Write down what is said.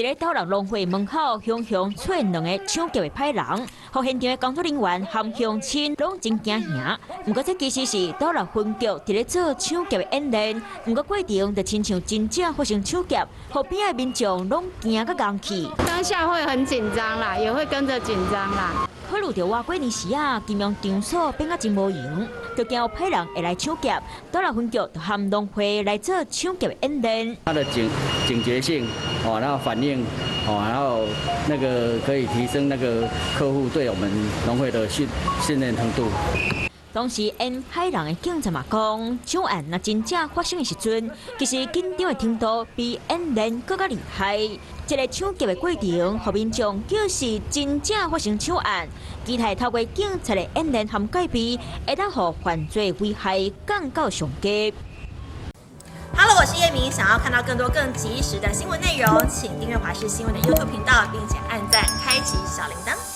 咧导人农会门口熊熊找2个抢劫的歹人，和现场的工作人员含乡亲拢真惊吓。不过这其实是导人分局伫咧做抢劫的演练，不过过程就亲像真正发生抢劫，后边的民众拢惊个硬气。当下会很紧张啦，也会跟着紧张啦。考虑到外过年时啊，金融场所变啊真无用，就惊有歹人会来抢劫，导人分局就含农会来做抢劫的演练。它的警觉性，然后反应，然后那个可以提升那个客户对我们农会的信任程度。当时演歹人的警察嘛讲，抢案若真正发生的时阵，其实紧张的程度比演练更加厉害。这个抢劫的过程，互民众就是真正发生抢案，期待透过警察的演练和改变，会当互犯罪危害降到上低。Hello， 我是叶明。想要看到更多更及时的新闻内容，请订阅华视新闻的 YouTube 频道，并且按赞、开启小铃铛。